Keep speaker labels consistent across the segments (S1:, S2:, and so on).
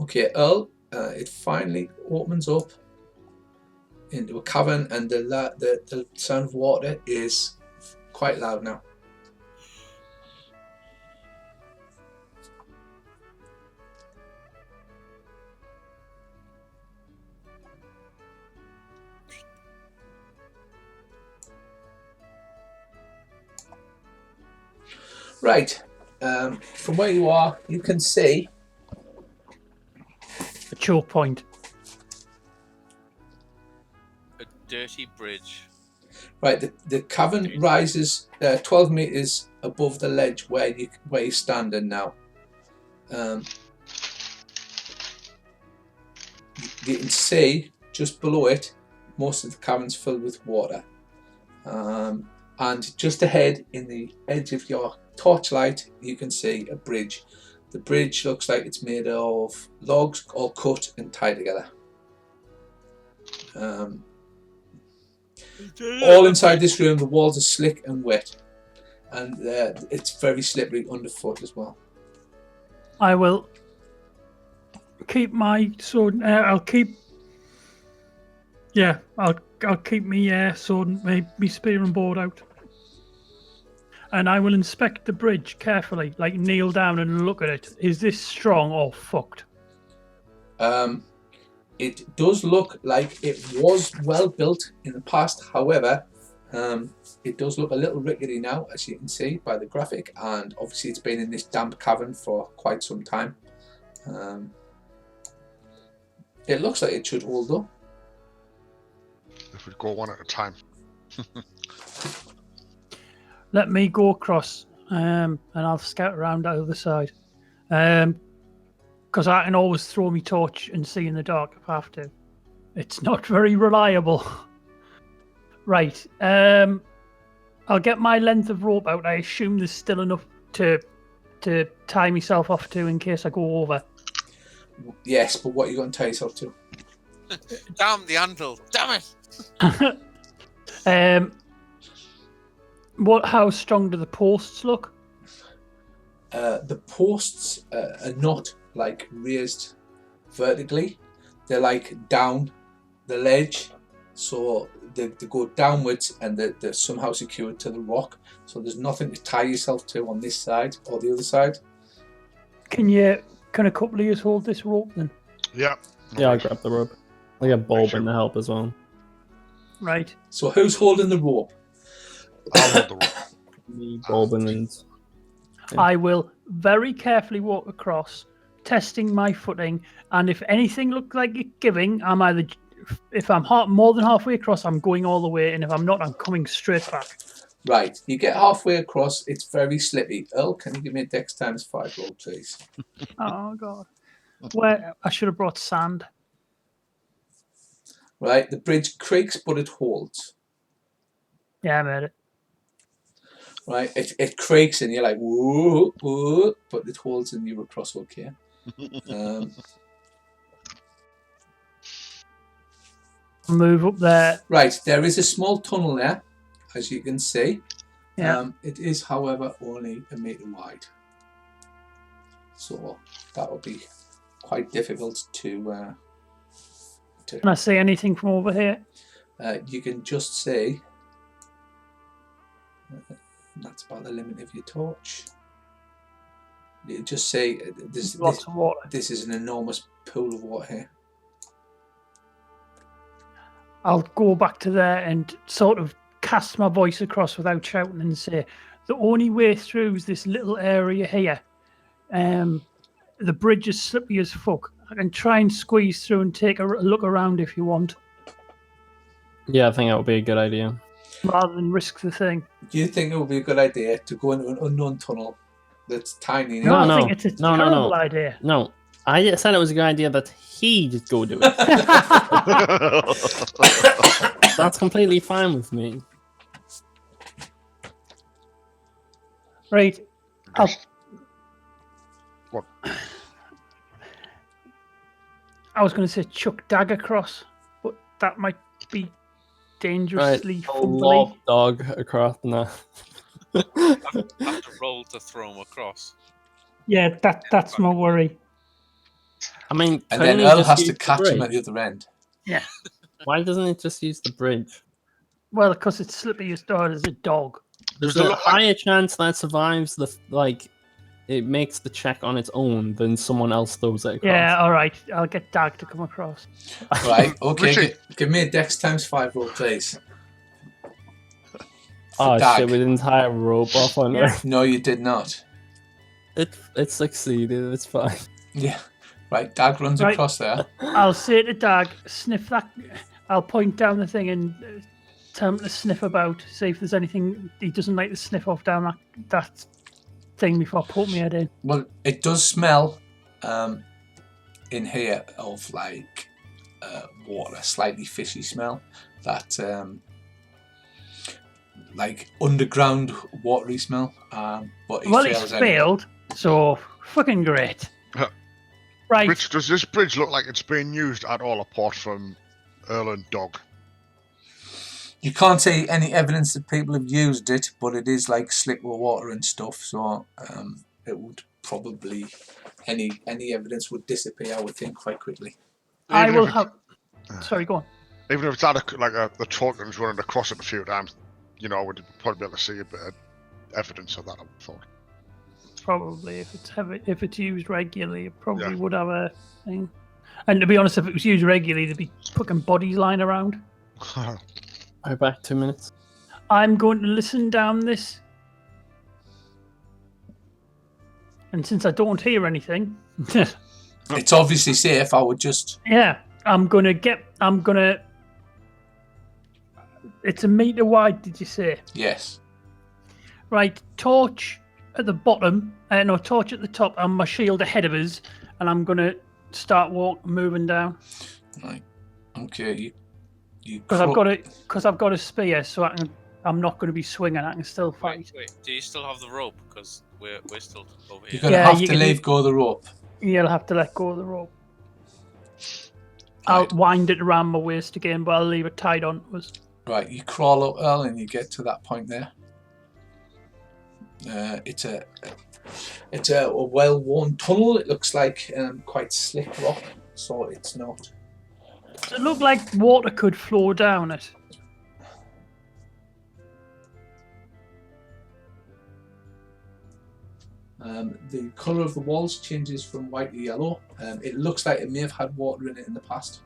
S1: Okay, Earl, it finally opens up into a cavern, and the sound of water is quite loud now. Right, from where you are, you can see
S2: A choke point.
S3: A dirty bridge.
S1: right. The cavern rises 12 meters above the ledge where you're standing now. You can see just below it, most of the cavern's filled with water. And just ahead, in the edge of your torchlight, you can see a bridge. The bridge looks like it's made of logs all cut and tied together. All inside this room, the walls are slick and wet, and it's very slippery underfoot as well.
S2: I will keep my sword. I'll keep me sword and me spear and board out, and I will inspect the bridge carefully, like kneel down and look at it. Is this strong or fucked?
S1: It does look like it was well built in the past. However, it does look a little rickety now, as you can see by the graphic, and obviously it's been in this damp cavern for quite some time. It looks like it should hold up.
S4: If we go one at a time.
S2: Let me go across, and I'll scout around the other side. Because I can always throw me torch and see in the dark if I have to. It's not very reliable. Right. I'll get my length of rope out. I assume there's still enough to tie myself off to in case I go over.
S1: Yes, but what are you going to tie yourself to?
S3: Damn the anvil! Damn it!
S2: How strong do the posts look?
S1: The posts are not like raised vertically. They're like down the ledge, so they go downwards, and they're somehow secured to the rock. So there's nothing to tie yourself to on this side or the other side.
S2: Can a couple of you hold this rope then?
S4: Yeah.
S5: Yeah, I'll grab the rope. I'll get Bulb in to help as well.
S2: Right.
S1: So who's holding the rope?
S4: I'll hold the rope.
S5: Me, Bulb, and... Yeah.
S2: I will very carefully walk across, testing my footing, and if anything looks like it's giving, if I'm more than halfway across, I'm going all the way, and if I'm not, I'm coming straight back.
S1: Right, you get halfway across, it's very slippy. Earl, can you give me a Dex times 5 roll, please?
S2: Oh, God. Where I should have brought sand.
S1: Right, the bridge creaks, but it holds.
S2: Yeah, I made it.
S1: Right, it creaks and you're like, whoa, whoa, but it holds and you're across okay.
S2: Move up there.
S1: Right, there is a small tunnel there, as you can see.
S2: Yeah.
S1: It is, however, only a metre wide. So that will be quite difficult to...
S2: Can I see anything from over here?
S1: You can just see... that's about the limit of your torch. You just see
S2: Lots of water.
S1: This is an enormous pool of water here.
S2: I'll go back to there and sort of cast my voice across without shouting and say, the only way through is this little area here. The bridge is slippery as fuck. I can try and squeeze through and take a look around if you want.
S5: Yeah, I think that would be a good idea.
S2: Rather than risk the thing.
S1: Do you think it would be a good idea to go into an unknown tunnel that's tiny?
S2: No, I think it's a terrible idea.
S5: No, I said it was a good idea that he'd go do it. That's completely fine with me.
S2: Right.
S4: What?
S2: I was going to say chuck dag across, but that might be dangerously fumbly.
S5: Dog across now.
S3: I have to roll to throw him across.
S2: Yeah, that's my worry.
S5: I mean,
S1: And then
S5: couldn't he
S1: Earl
S5: just
S1: has to
S5: use the
S1: catch him
S5: bridge?
S1: at the other end.
S2: Yeah.
S5: Why doesn't it just use the bridge?
S2: Well, because it's slippery as dog as a dog.
S5: There's
S4: Does it
S5: a
S4: look like-
S5: higher chance that survives it makes the check on its own than someone else throws it across.
S2: Yeah, all right. I'll get Dag to come across.
S1: Right, okay,
S4: Richie.
S1: give me a Dex ×5 roll, please.
S5: Oh
S1: Dag.
S5: shit! With an entire rope off on
S2: Yeah.
S5: her.
S1: No, you did not.
S5: It succeeded. It's fine.
S1: Yeah. Right, Dag runs
S2: Right.
S1: across there.
S2: I'll say to Dag, sniff that. I'll point down the thing and tell him to sniff about, see if there's anything he doesn't like to sniff off down that thing before I put my head in.
S1: Well, it does smell in here of like water, slightly fishy smell. That like underground watery smell. But he
S2: Well, it's
S1: fails anyway.
S2: failed, so fucking great. Right.
S4: Rich, does this bridge look like it's being used at all apart from Earl and Dog?
S1: You can't see any evidence that people have used it, but it is like slick with water and stuff. So it would probably any evidence would disappear, I would think, quite quickly.
S2: I
S4: Even
S2: will
S4: if it-
S2: have. Sorry, go on.
S4: Even if it's had the tokens running across it a few times, you know, we'd probably be able to see a bit of evidence of that, I would thought.
S2: Probably, if it's used regularly, it probably
S4: Yeah.
S2: would have a thing. And to be honest, if it was used regularly, there'd be fucking bodies lying around.
S5: I'll be back 2 minutes.
S2: I'm going to listen down this. And since I don't hear anything,
S1: It's obviously safe. I would just
S2: yeah, I'm gonna. It's a meter wide, did you say?
S1: yes.
S2: Right, torch at the bottom, no, torch at the top, and my shield ahead of us, and I'm gonna start moving down
S1: Right. Okay. You
S2: because I've got a spear, so I'm not going to be swinging. I can still fight.
S3: Wait, do you still have the rope? Because we're still over
S1: You're
S3: here.
S1: gonna
S2: Yeah,
S1: have
S2: you
S1: to
S2: can-
S1: leave go of the rope.
S2: You'll have to let go of the rope. I'll
S1: Right.
S2: wind it around my waist again, but I'll leave it tied on to us.
S1: Right, you crawl up, Earl, and you get to that point there. It's a well-worn tunnel. It looks like quite slick rock, so it's not.
S2: Does it look like water could flow down it?
S1: The colour of the walls changes from white to yellow. It looks like it may have had water in it in the past,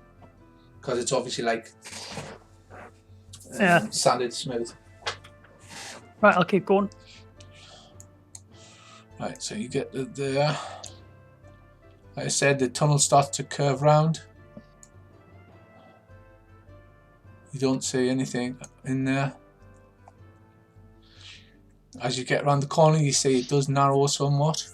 S1: because it's obviously like
S2: Yeah.
S1: sanded smooth.
S2: Right, I'll keep going.
S1: Right, so you get there. Like I said, the tunnel starts to curve round. You don't see anything in there. As you get around the corner, you see it does narrow somewhat.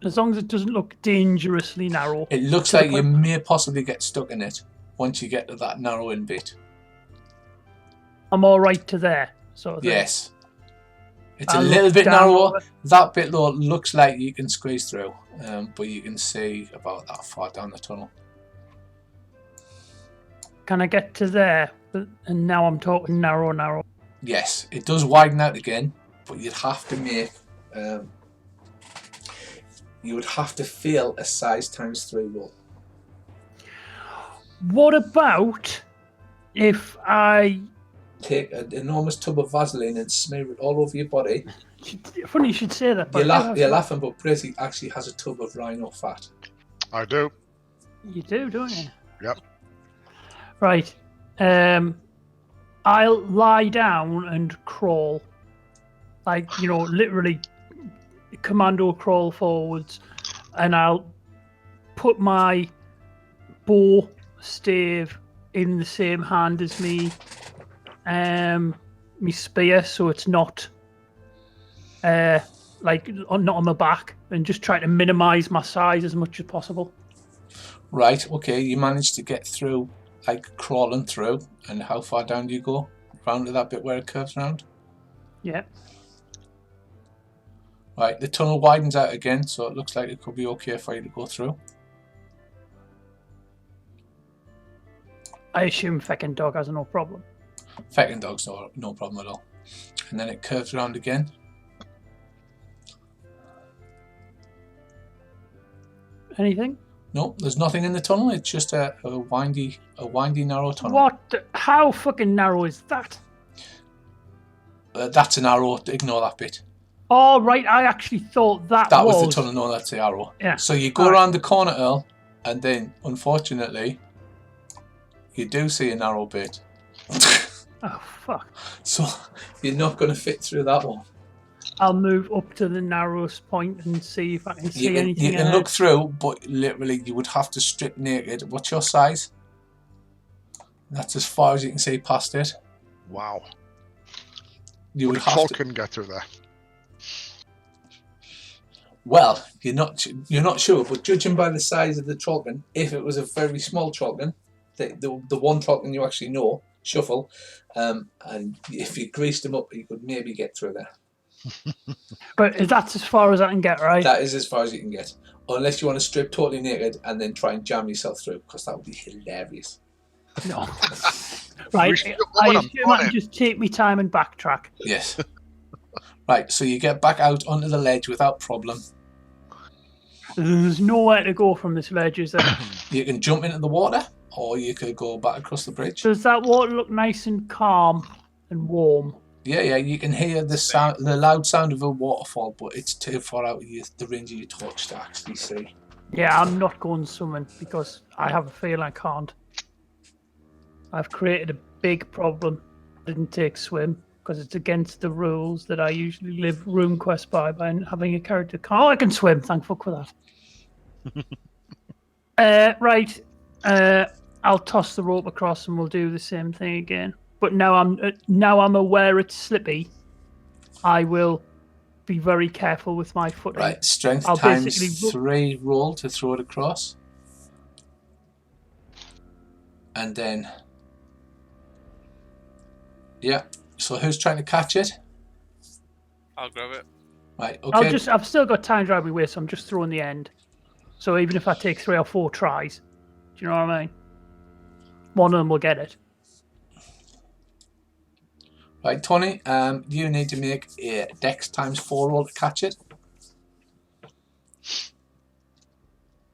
S2: As long as it doesn't look dangerously narrow.
S1: It looks
S2: To the
S1: like you
S2: point-
S1: may possibly get stuck in it once you get to that narrowing bit.
S2: I'm all right to there, sort of thing.
S1: Yes. It's
S2: I'll
S1: a little
S2: look
S1: bit
S2: down
S1: narrower.
S2: over-
S1: That bit though looks like you can squeeze through, but you can see about that far down the tunnel.
S2: Can I get to there? And now I'm talking narrow.
S1: Yes, it does widen out again, but you'd have to make. You would have to fill a size ×3 roll.
S2: What about if I...
S1: Take an enormous tub of Vaseline and smear it all over your body.
S2: Funny you should say that.
S1: You're,
S2: But
S1: you're laughing, but Brizzy actually has a tub of rhino fat.
S4: I do.
S2: You do, don't you?
S4: Yep.
S2: Right. I'll lie down and crawl. Like, literally commando crawl forwards. And I'll put my bow stave in the same hand as me spear, so it's not not on my back, and just try to minimize my size as much as possible.
S1: Right, okay, you managed to get through, like crawling through, and how far down do you go? Round to that bit where it curves round?
S2: Yeah.
S1: Right, the tunnel widens out again, so it looks like it could be okay for you to go through.
S2: I assume feckin' dog has no problem.
S1: Feckin' dog's no problem at all. And then it curves around again.
S2: anything?
S1: No, there's nothing in the tunnel. It's just a windy, narrow tunnel.
S2: What? How fucking narrow is that?
S1: That's an arrow. Ignore that bit.
S2: Oh, right. I actually thought that
S1: was the tunnel. No, that's the arrow.
S2: Yeah.
S1: So you go around the corner, Earl, and then, unfortunately, you do see a narrow bit.
S2: Oh, fuck.
S1: So you're not going to fit through that one.
S2: I'll move up to the narrowest point and see if I can see anything.
S1: You can look through, but literally you would have to strip naked. What's your size? That's as far as you can see past it.
S4: Wow.
S1: You would
S4: a
S1: have
S4: troll
S1: to.
S4: couldn't get through there.
S1: Well, you're not sure, but judging by the size of the trollkin, if it was a very small trollkin, the one trollkin you actually know, Shuffle, and if you greased him up, you could maybe get through there.
S2: But that's as far as I can get, right?
S1: That is as far as you can get. Unless you want to strip totally naked and then try and jam yourself through, because that would be hilarious.
S2: No. Right, I assume I can just take me time and backtrack.
S1: Yes. Right, so you get back out onto the ledge without problem.
S2: There's nowhere to go from this ledge, is there?
S1: You can jump into the water, or you could go back across the bridge.
S2: Does that water look nice and calm and warm?
S1: Yeah, you can hear the sound, the loud sound of a waterfall, but it's too far out of the range of your torch to actually see.
S2: Yeah, I'm not going swimming because I have a feeling I can't. I've created a big problem. I didn't take swim because it's against the rules that I usually live Runequest by having a character. Oh, I can swim. Thank fuck for that. Right. I'll toss the rope across and we'll do the same thing again. But now I'm aware it's slippy. I will be very careful with my footing.
S1: Right, strength
S2: I'll
S1: times
S2: basically
S1: 3 roll to throw it across. And then... Yeah, so who's trying to catch it?
S3: I'll grab it.
S1: Right, okay.
S2: I've still got time drive away, so I'm just throwing the end. So even if I take 3 or 4 tries, do you know what I mean? One of them will get it.
S1: Right, Tony, you need to make a dex times 4 roll to catch it.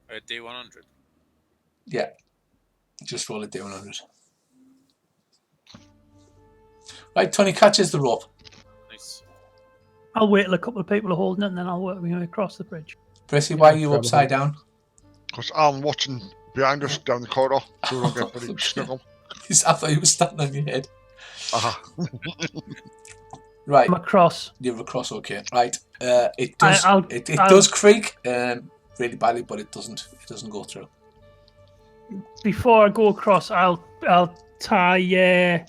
S3: A D100.
S1: Yeah, just roll a D100. Right, Tony catches the rope.
S3: Nice.
S2: I'll wait till a couple of people are holding it, and then I'll work my way across the bridge.
S1: Brissy, why are you upside down?
S4: Because I'm watching behind us down the corridor, so we don't get pretty snuggle.
S1: I thought you were standing on your head.
S4: Uh-huh.
S1: Right.
S2: I'm across.
S1: You're across, okay. Right. It does. It does creak really badly, but it doesn't go through.
S2: Before I go across, I'll tie.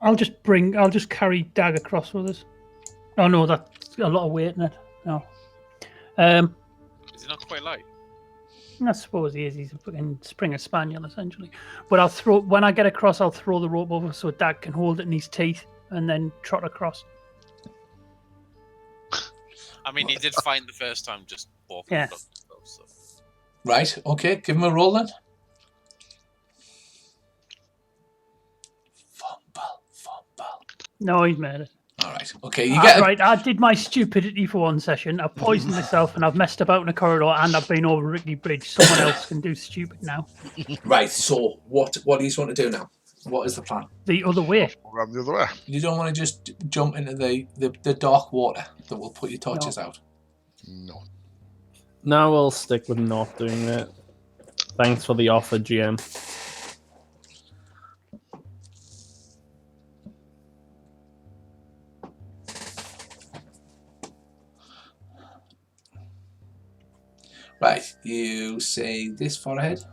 S2: I'll just carry Dag across with us. Oh no, that's a lot of weight in it. No.
S3: Is it not quite light?
S2: I suppose he is. He's a fucking Springer Spaniel, essentially. But when I get across, I'll throw the rope over so Dag can hold it in his teeth and then trot across.
S3: I mean, he did fine the first time, just walking up stuff. So.
S1: Right. Okay. Give him a roll then. Fumble.
S2: No, he's made it.
S1: All right. Okay. You get
S2: right. I did my stupidity for one session. I've poisoned myself and I've messed about in a corridor and I've been over Rickety Bridge. Someone else can do stupid now.
S1: Right. So what do you want to do now? What is the plan?
S2: The other way.
S4: Run the other way.
S1: You don't want to just jump into the dark water that will put your torches out.
S4: No.
S5: No, we'll stick with not doing that. Thanks for the offer, GM.
S1: Right, you say this far ahead.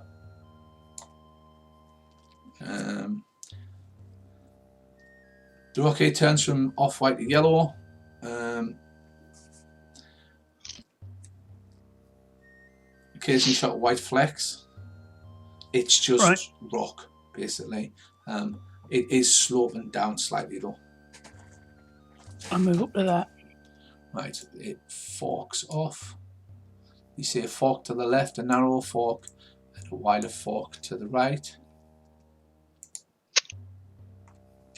S1: The rocket turns from off-white to yellow. Occasionally shot white flecks. It's just rock, basically. It is sloping down slightly though.
S2: I'll move up to that.
S1: Right, it forks off. You see a fork to the left, a narrow fork, and a wider fork to the right.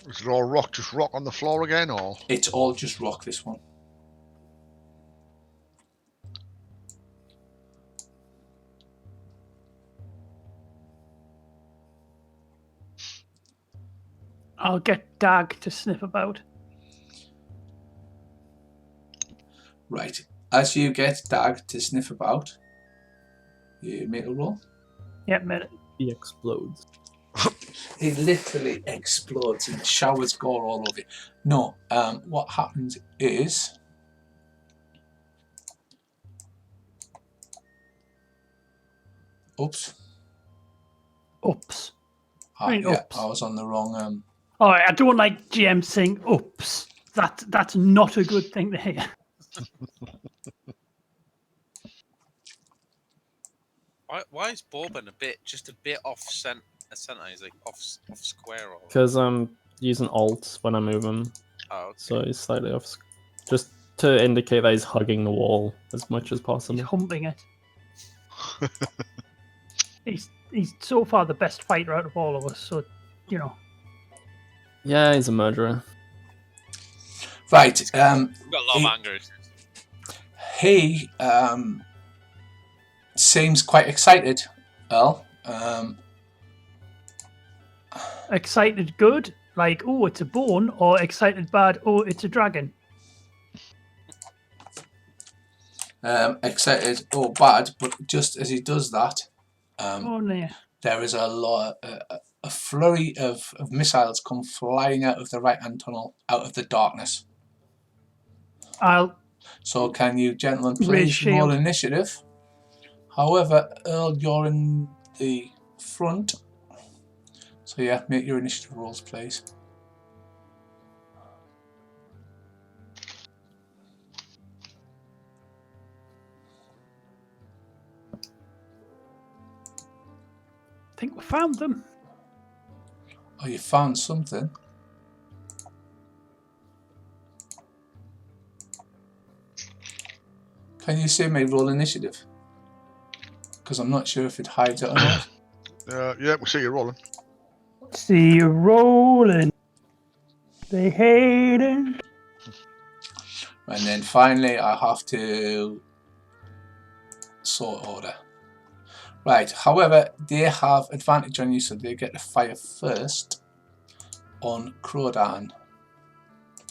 S4: Is it all rock, just rock on the floor again, or?
S1: It's all just rock, this one.
S2: I'll get Dag to sniff about.
S1: Right. As you get Dag to sniff about, you make a roll.
S2: Yep, made it.
S5: He explodes.
S1: He literally explodes and showers gore all over you. No, what happens is... Oops.
S2: Oops.
S1: Yeah,
S2: oops.
S1: I was on the wrong...
S2: All right, I don't like GM saying oops. That's not a good thing to hear.
S3: Why is Bourbon just a bit off center? He's like off square or.
S5: Because I'm using alt when I move him,
S3: Oh, okay.
S5: so he's slightly off. Just to indicate that he's hugging the wall as much as
S2: He's
S5: possible.
S2: humping it. He's so far the best fighter out of all of us, so, you know.
S5: Yeah, he's a murderer.
S1: Right.
S3: He's got a lot of anger.
S1: He seems quite excited, Earl.
S2: Excited good, like, oh, it's a bone, or excited bad, oh, it's a dragon.
S1: Excited or bad, but just as he does that,
S2: Oh, no.
S1: there is a flurry of missiles come flying out of the right-hand tunnel, out of the darkness. So can you gentlemen please roll initiative? However, Earl, you're in the front. So yeah, make your initiative rolls, please.
S2: I think we found them.
S1: Oh, you found something? Can you see me roll initiative? Because I'm not sure if it hides it or not.
S4: Yeah, we see you rolling.
S2: See you rolling. They hate it.
S1: And then finally, I have to sort order. Right, however, they have advantage on you, so they get to fire first on Crodan.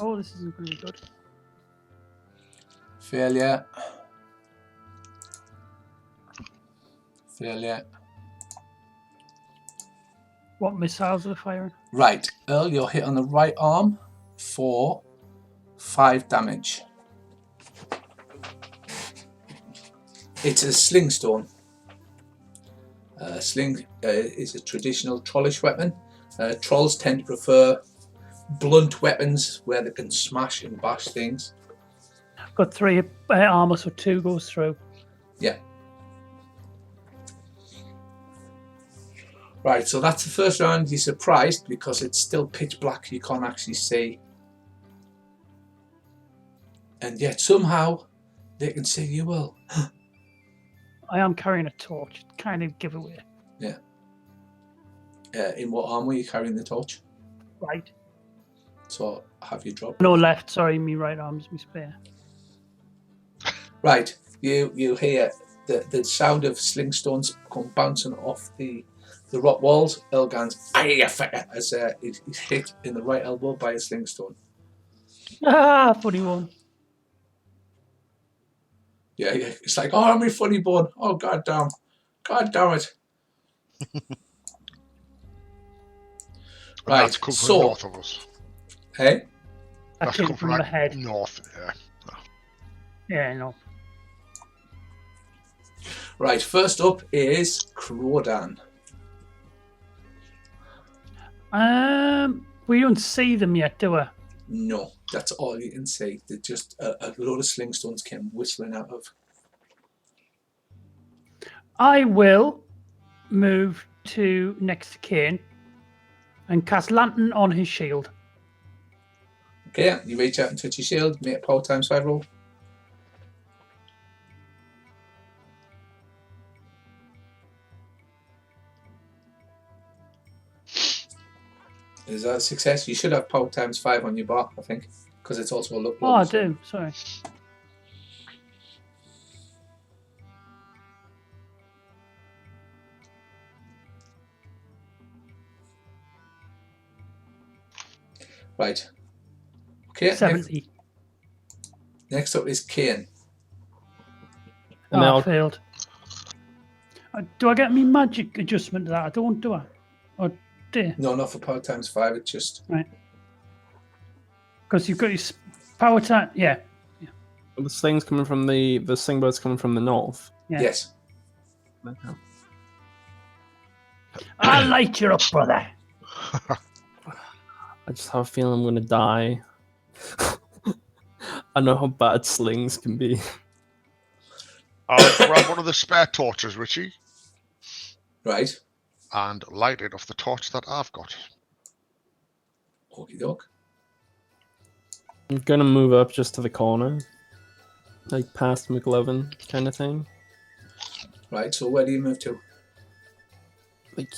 S2: Oh, this isn't going to be good.
S1: Failure. Failure.
S2: What missiles are they firing?
S1: Right, Earl, you're hit on the right arm for 5 damage. It's a sling stone. Sling is a traditional trollish weapon. Trolls tend to prefer blunt weapons where they can smash and bash things.
S2: I've got 3 armor, so 2 goes through.
S1: Yeah. Right, so that's the first round. You're surprised because it's still pitch black. You can't actually see. And yet somehow they can see you well.
S2: I am carrying a torch. Kind of giveaway.
S1: Yeah. In what arm were you carrying the torch?
S2: Right.
S1: So have you dropped?
S2: No, left. Sorry, me right arm's me spare.
S1: Right. You hear the sound of sling stones come bouncing off the rock walls. Elgan's as he's hit in the right elbow by a sling stone.
S2: Ah, funny one.
S1: Yeah, it's like, oh, I'm a funny bone. Oh, god damn it. Right,
S4: That's come from
S1: so
S4: north of us.
S1: hey,
S2: That came from the head.
S4: North, yeah.
S2: Yeah, no.
S1: Right, first up is Crodan.
S2: We don't see them yet, do we?
S1: No, that's all you can see. They're just a load of sling stones came whistling out of.
S2: I will move to next to Kane and cast Lantern on his shield.
S1: Okay, you reach out and touch your shield, make a power times 5 roll. Is that a success? You should have power times 5 on your bar, I think, because it's also a look.
S2: Oh, I do. Sorry.
S1: Right. Okay.
S2: 70.
S1: Next up is Kane.
S5: And
S2: Oh,
S5: now
S2: I failed. Do I get me magic adjustment to that? I don't, do I? Or do you?
S1: No, not for power times 5. It's just
S2: Right. Because you've got your power time. Yeah.
S5: the sling's coming from the slingbird's coming from the north.
S2: Yeah.
S1: yes.
S2: I'll light you up, brother.
S5: I just have a feeling I'm gonna die. I know how bad slings can be.
S4: I'll grab one of the spare torches, Richie,
S1: Right.
S4: and light it off the torch that I've got.
S1: Okie doke.
S5: I'm gonna move up just to the corner, like past McLovin kind of thing.
S1: Right. So where do you move to?
S5: Like,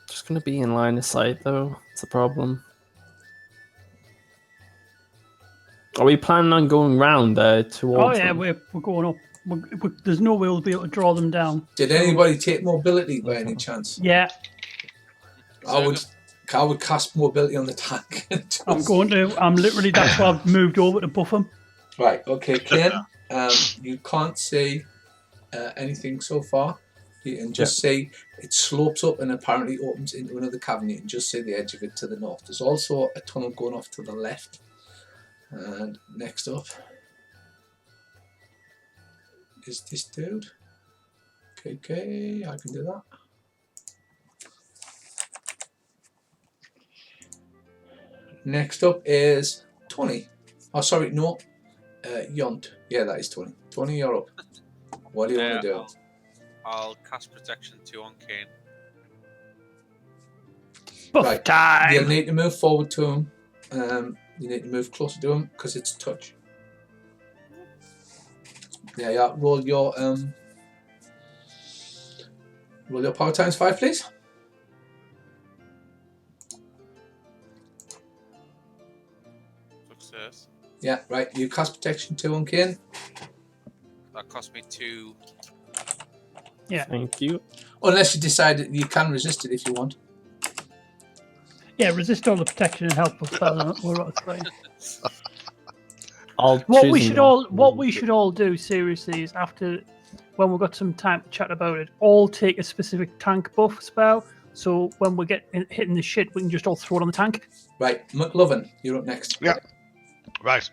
S5: just gonna be in line of sight though. It's a problem. Are we planning on going round there towards?
S2: Oh yeah,
S5: them?
S2: we're going up. There's no way we'll be able to draw them down.
S1: Did anybody take mobility by any chance?
S2: Yeah,
S1: I would cast mobility on the tank.
S2: I'm going to. I'm literally. That's why I've moved over to buff them.
S1: Right. Okay, Ken. You can't see anything so far. You can just see it slopes up and apparently opens into another cavern. You can just see the edge of it to the north. There's also a tunnel going off to the left. And next up is this dude. Okay, I can do that. Next up is 20. Oh, sorry, no. Yont. Yeah, that is 20. 20, you're up. What do you want to do?
S3: I'll cast protection 2 on Kane.
S2: Buff
S1: Right.
S2: time.
S1: You'll need to move forward to him. You need to move closer to him because it's touch. Yeah. Roll your power times 5, please.
S3: Success.
S1: Yeah, right. You cast protection 2 on Kane.
S3: That cost me 2.
S2: Yeah.
S5: Thank you.
S1: Unless you decide that you can resist it if you want.
S2: Yeah, resist all the protection and help us. We're fine. What we should all do seriously is after when we've got some time to chat about it, all take a specific tank buff spell. So when we get hitting the shit, we can just all throw it on the tank.
S1: Right, McLovin, you're up next.
S4: Yeah. Right.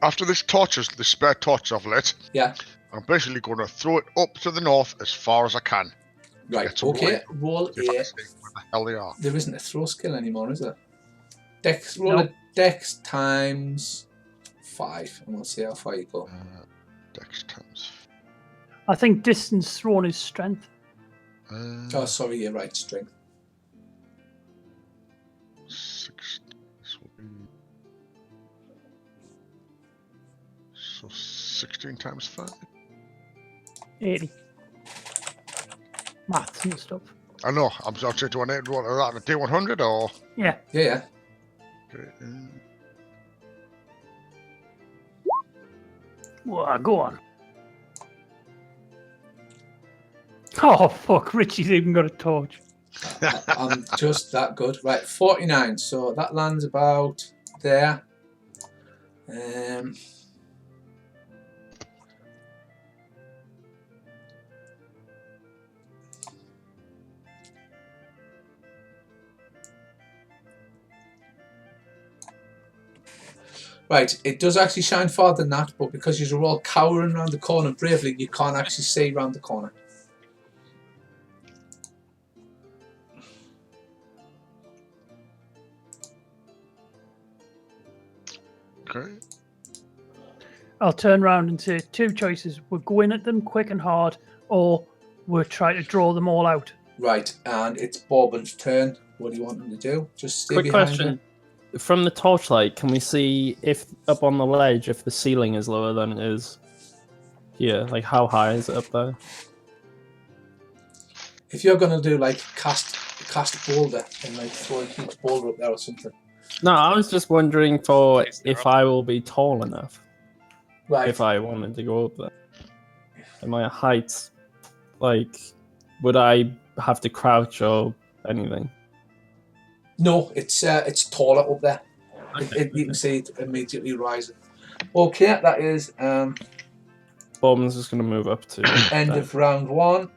S4: After this spare torch I've lit,
S1: Yeah.
S4: I'm basically going to throw it up to the north as far as I can.
S1: Right.
S4: Get some
S1: Okay.
S4: light.
S1: Roll
S4: See if I
S1: a.
S4: can see where the hell they are.
S1: There isn't a throw skill anymore, is there? Dex. Roll
S2: Nope.
S1: a Dex times 5, and we'll see how far you go.
S4: Dex times.
S2: I think distance thrown is strength.
S1: Oh, sorry. You're right. Strength.
S4: 6. This will be. So 16 times 5.
S2: 80. Maths and stuff.
S4: I know. I'm saying, do I need to roll that in a D100 or?
S2: Yeah.
S1: Yeah.
S4: Okay,
S2: Well, go on. Oh, fuck. Richie's even got a torch.
S1: I'm just that good. Right. 49. So that lands about there. Right, it does actually shine farther than that, but because you're all cowering around the corner bravely, you can't actually see around the corner.
S4: okay.
S2: I'll turn around and say 2 choices. We're going at them quick and hard, or we're trying to draw them all out.
S1: Right, and it's Bourbon's turn. What do you want him to do? Just stay
S5: Quick
S1: behind
S5: question.
S1: her?
S5: From the torchlight, can we see if up on the ledge if the ceiling is lower than it is here? Like how high is it up there?
S1: If you're gonna do like cast boulder and like throw a huge boulder up there or something.
S5: No, I was just wondering for
S3: Is there
S5: if
S3: up?
S5: I will be tall enough
S1: Right.
S5: if I wanted to go up there. And my height, like, would I have to crouch or anything?
S1: No, it's taller up there. You can see it immediately rising. Okay, that is
S5: Bob's just going to move up to
S1: end
S5: there.
S1: of round 1.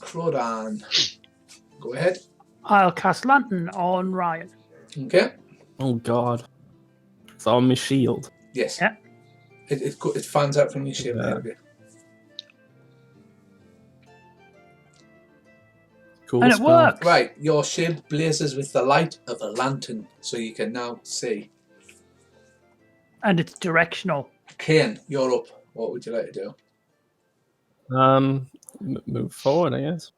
S1: Crodan, go ahead.
S2: I'll cast Lantern on Ryan.
S1: Okay.
S5: Oh god. It's on my shield.
S1: Yes.
S2: Yeah.
S1: It fans out from your shield.
S5: Yeah.
S1: There we go.
S5: Cool
S2: And it
S5: spell.
S2: works.
S1: Right, your shield blazes with the light of a lantern, so you can now see.
S2: And it's directional.
S1: Kane, you're up. What would you like to do?
S5: Move forward, I guess.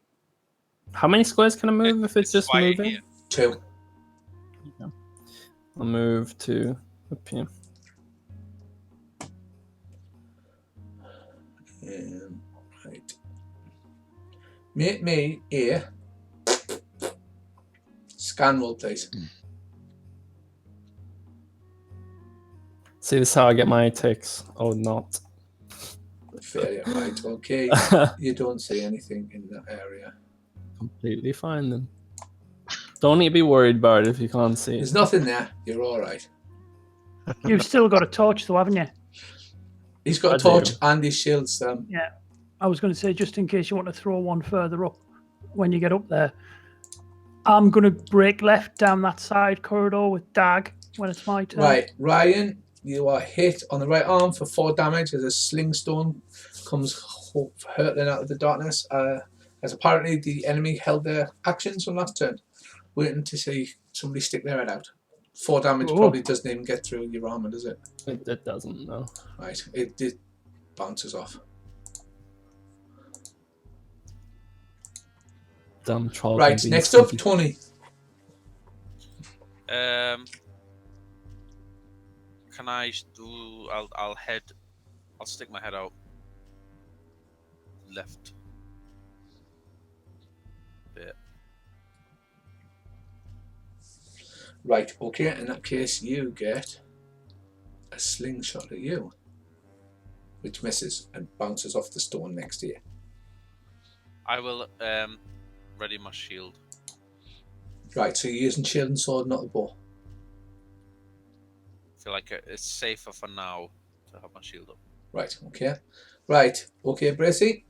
S5: How many squares can I move if it's just
S3: why you're
S5: moving?
S3: here.
S1: 2.
S5: I'll move to up here.
S1: Right. Make me a scan roll, please.
S5: See, this is how I get my ticks. Oh, not.
S1: Failure, right? Okay. You don't see anything in that area.
S5: Completely fine then. Don't need to be worried about it if you can't see
S1: There's
S5: it.
S1: nothing there. You're all right.
S2: You've still got a torch, though, haven't you?
S1: He's got a
S5: I
S1: torch
S5: do.
S1: and his shields.
S2: Yeah. I was going to say, just in case you want to throw one further up when you get up there, I'm going to break left down that side corridor with Dag when it's my turn.
S1: Right, Ryan, you are hit on the right arm for 4 damage as a sling stone comes hurtling out of the darkness. As apparently the enemy held their actions from last turn, waiting to see somebody stick their head out. 4 damage
S2: Ooh.
S1: probably doesn't even get through your armor, does it?
S5: It doesn't, no.
S1: Right, it bounces off.
S5: Damn troll.
S1: Right,
S5: can be
S1: next up,
S5: sneaky.
S1: Tony.
S3: Can I do? I'll head. I'll stick my head out. Left. Bit.
S1: Right, okay, in that case you get a slingshot at you, which misses and bounces off the stone next to you.
S3: I will ready my shield.
S1: Right, so you're using shield and sword, not the bow.
S3: I feel like it's safer for now to have my shield up.
S1: Right, okay. Right, okay, Bracey.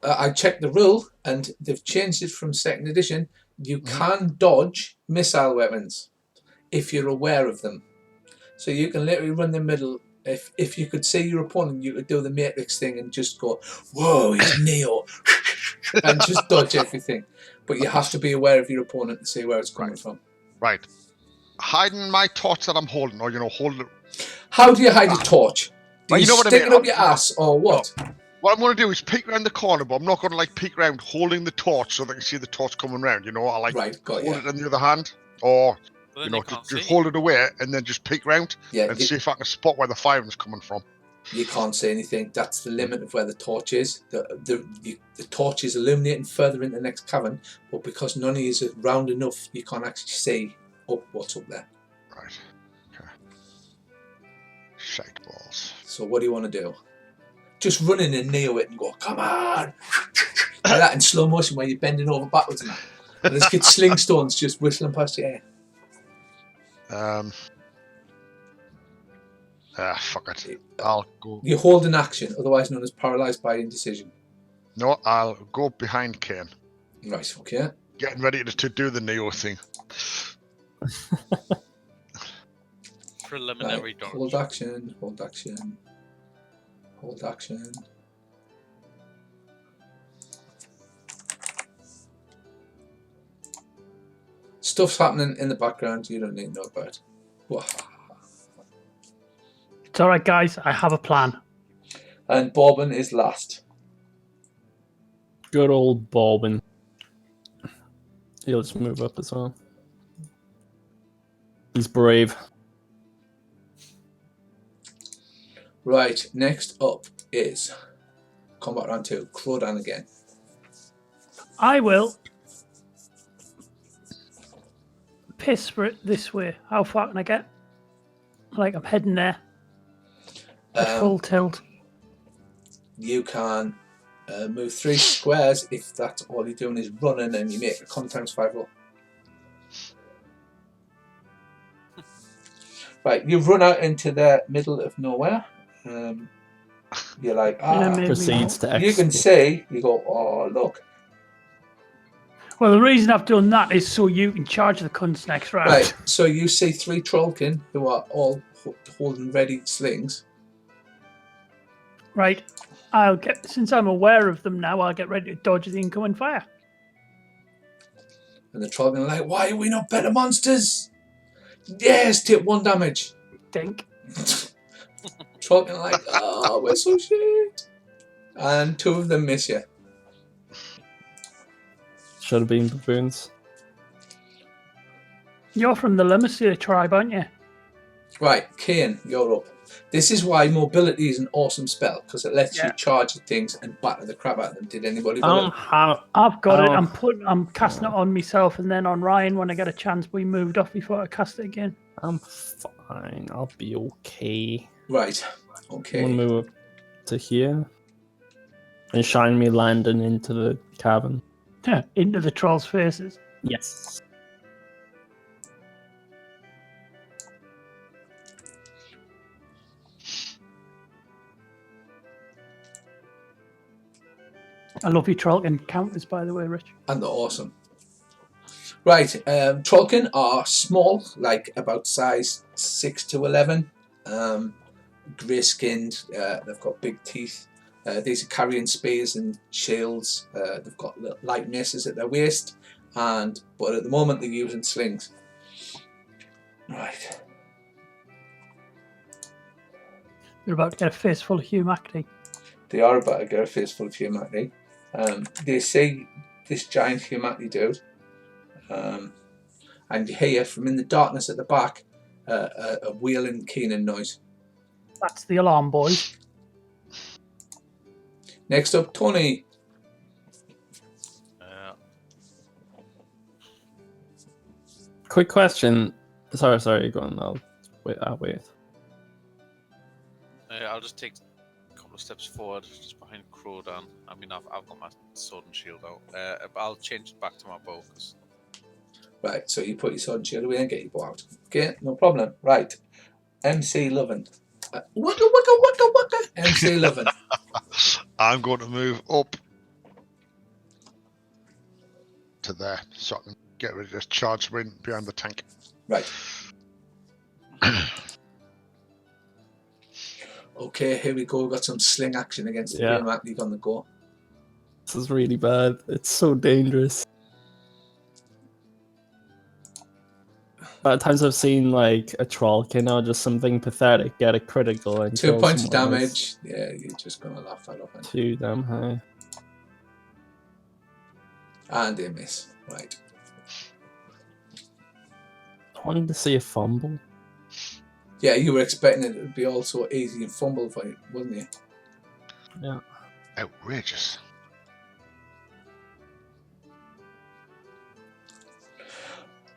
S1: I checked the rule and they've changed it from 2nd edition. You can dodge missile weapons if you're aware of them. So you can literally run the middle. If you could see your opponent, you could do the Matrix thing and just go, whoa, he's Neo, and just dodge everything. But you have to be aware of your opponent to see where it's coming from.
S4: Right. Hiding my torch that I'm holding, or hold it.
S1: How do you hide a torch? Do
S4: Well,
S1: you
S4: you know what I
S1: stick
S4: mean.
S1: it up your ass or what?
S4: What I'm going to do is peek around the corner, but I'm not going to like peek around holding the torch so they can see the torch coming round. You know, I like
S1: Right, got
S4: hold
S1: you.
S4: it in the other hand, or
S3: But then
S4: you know,
S3: can't
S4: just
S3: see.
S4: hold it away and then just peek round
S1: Yeah,
S4: and see if I can spot where the firing's coming from.
S1: you can't see anything. That's the limit of where the torch is. The torch is illuminating further into the next cavern, but because none of you is round enough, you can't actually see what's up there.
S4: Right. Okay. Shite balls.
S1: So what do you want to do? Just run in and nail it and go, come on! Like that in slow motion where you're bending over backwards and that. And this kid sling stones just whistling past your ear.
S4: Fuck it. I'll go.
S1: You hold an action, otherwise known as paralysed by indecision.
S4: No, I'll go behind Kane.
S1: Right, okay.
S4: Getting ready to do the Neo thing.
S3: Preliminary
S1: Right.
S3: dodge.
S1: Hold action, hold action, hold action. Stuff's happening in the background you don't need to know about.
S2: It's all right, guys. I have a plan.
S1: And Bobbin is last.
S5: Good old Bobbin. He'll just move up as well. He's brave.
S1: Right, next up is Combat Round 2. Crodan again.
S2: I will piss for it this way. How far can I get? Like I'm heading there. At full tilt.
S1: You can move 3 squares if that's all you're doing is running and you make a con times 5 roll. Right, you've run out into the middle of nowhere. You're like,
S5: Proceeds to
S1: you can
S5: explore.
S1: see, you go, oh, look.
S2: Well, the reason I've done that is so you can charge the cunts next round.
S1: Right, so you see 3 trollkin who are all holding ready slings.
S2: Right. Since I'm aware of them now, I'll get ready to dodge the incoming fire.
S1: And the trollkin are like, why are we not better monsters? Yes, take 1 damage.
S2: Dink.
S1: Trollkin are like, oh, we're so shit. And 2 of them miss you.
S5: Should have been baboons.
S2: You're from the Lemursier tribe, aren't you?
S1: Right, Kane, you're up. This is why mobility is an awesome spell, because it lets you charge at things and batter the crap out of them. Did anybody got it?
S2: I've got it. I'm casting it on myself and then on Ryan when I get a chance. We moved off before I cast it again.
S5: I'm fine. I'll be okay.
S1: Right. Okay.
S5: I'm gonna move up to here and shine me landing into the cavern.
S2: Into the trolls' faces.
S5: Yes.
S2: I love your Trollkin counters, by the way, Rich.
S1: And they're awesome. Right, Trollkin are small, like about size 6 to 11. Grey-skinned, they've got big teeth. These are carrying spears and shields. They've got little light maces at their waist, but at the moment they're using slings. Right.
S2: They're about to get a face full of humanity.
S1: They are about to get a face full of humanity. They see this giant humanity dude, and you hear from in the darkness at the back a wailing, keening noise.
S2: That's the alarm, boys.
S1: Next up, Tony.
S5: Quick question. Sorry, go on. I'll wait.
S3: I'll just take a couple of steps forward, just behind Crowdan. I mean, I've got my sword and shield out. But I'll change it back to my bow.
S1: Right, so you put your sword and shield away and get your bow out. Okay, no problem. Right, MC Lovin. Waka waka waka waka. MC Lovin.
S4: I'm going to move up to there so I can get rid of this charge wind behind the tank.
S1: Right. Okay, here we go. We've got some sling action against the humanity on the go.
S5: This is really bad. It's so dangerous. At times I've seen like a Trollkin or just something pathetic get a critical and
S1: 2 points of
S5: someone
S1: damage.
S5: else.
S1: Yeah, you're just gonna laugh that off.
S5: 2 damn high.
S1: And they miss. Right.
S5: I wanted to see a fumble.
S1: Yeah, you were expecting it to be all so easy and fumble for you, wasn't you?
S5: Yeah.
S4: Outrageous.